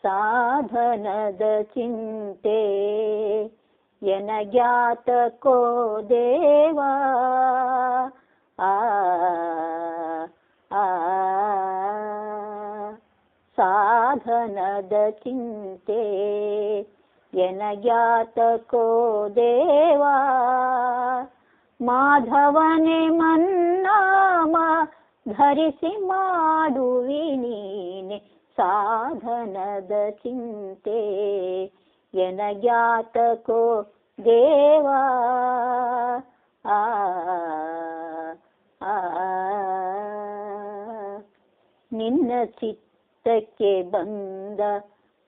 ಸಾಧನದ ಚಿಂತೆ ಎನಗ್ಯಾತಕೋ ದೇವಾ ಆ ಆ ಸಾಧನದ ಚಿಂತೆ ಎನಗ್ಯಾತಕೋ ದೇವಾ ಮಾಧವನೇ ಮನ್ನಾಮ ಧರಿಸಿ ಮಾಡುವಿ ನೀನೆ ಸಾಧನದ ಚಿಂತೆ ಎನಗ್ಯಾತಕೋ ದೇವಾ ಆ ಆ ನಿನ್ನ ಚಿತ್ತಕ್ಕೆ ಬಂದ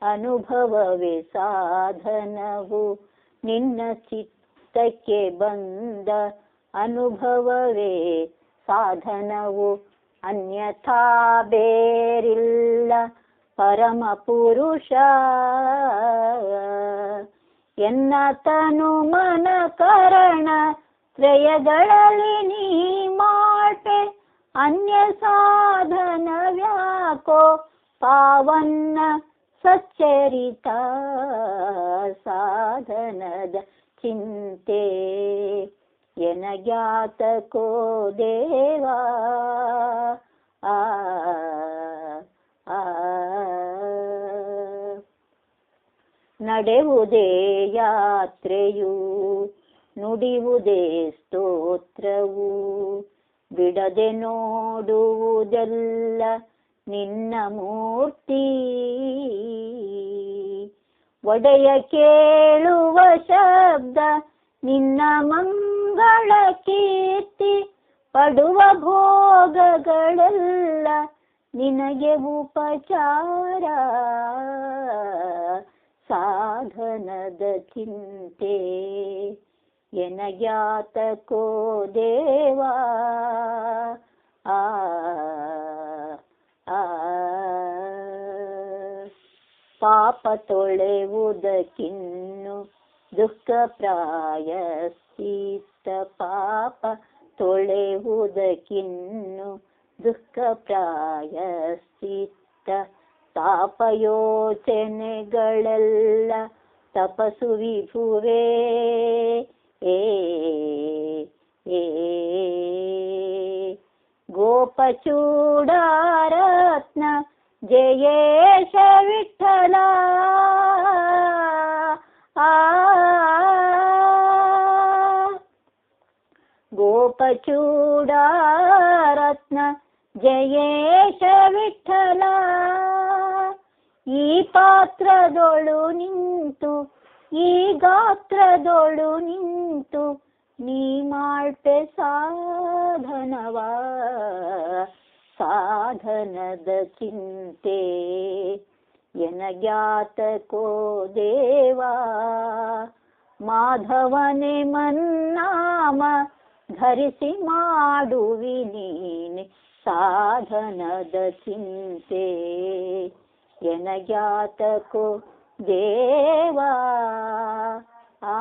ಅನುಭವವೇ ಸಾಧನವು ನಿನ್ನ ಚಿತ್ತಕ್ಕೆ ಬಂದ ಅನುಭವವೇ ಸಾಧನವು ಅನ್ಯಥಾ ಬೇರಿಲ್ಲ ಪರಮ ಪುರುಷ ಎನ್ನ ತನು ಮನ ಕರಣ ತ್ರಯಗಳಲ್ಲಿ ನೀ ಮಾಟೆ ಅನ್ಯ ಸಾಧನವ್ಯಾಕೋ ಪಾವನ್ನ ಸಚ್ಚರಿತ ಸಾಧನದ ಚಿಂತೆ ಎನಗ್ಯಾತಕೋ ದೇವಾ ಆ ಆ ನಡೆಯುವುದೇ ಯಾತ್ರೆಯು ನುಡಿಯುವುದೇ ಸ್ತೋತ್ರವು ಬಿಡದೆ ನೋಡುವುದೆಲ್ಲ ನಿನ್ನ ಮೂರ್ತಿ ಒಡೆಯ ಕೇಳುವ ಶಬ್ದ ನಿನ್ನ ಮಂಗಳ ಕೀರ್ತಿ ಪಡುವ ಭೋಗಗಳೆಲ್ಲ ನಿನಗೆ ಉಪಚಾರ ಸಾಧನದ ಚಿಂತೆ ಎನಗ್ಯಾತಕೋ ದೇವಾ ಆ ಆ ಪಾಪ ತೊಳೆಯುವುದಕ್ಕಿನ್ನು ದುಃಖ ಪ್ರಾಯಶ್ಚಿತ್ತ ಪಾಪ ತೊಳೆಯುವುದಕ್ಕಿನ್ನು ದುಃಖ ಪ್ರಾಯಶ್ಚಿತ್ತ ತಾಪ ಯೋಚನೆಗಳೆಲ್ಲ ತಪಸ್ಸು ವಿಭುವೇ ಏ ಏ ಗೋಪಚೂಡಾರತ್ನ ಜಯೇಶ ವಿಠಲ ಆ ಗೋಪಚೂಡಾರತ್ನ ಜಯೇಶ ವಿಠಲ ಈ ಪಾತ್ರದೊಳು ನಿಂತು ಈ ಗಾತ್ರದೊಳು ನಿಂತು ನೀ ಮಾಡ್ಪೆ ಸಾಧನವ ಸಾಧನದ ಚಿಂತೆ ಎನಗ್ಯಾತಕೋ ದೇವಾ ಮಾಧವನೇ ಮನ್ನಾಮ ಧರಿಸಿ ಮಾಡುವಿ ನೀನೆ ಸಾಧನದ ಚಿಂತೆ ಎನಗ್ಯಾತಕೋ ದೇವಾ ಆ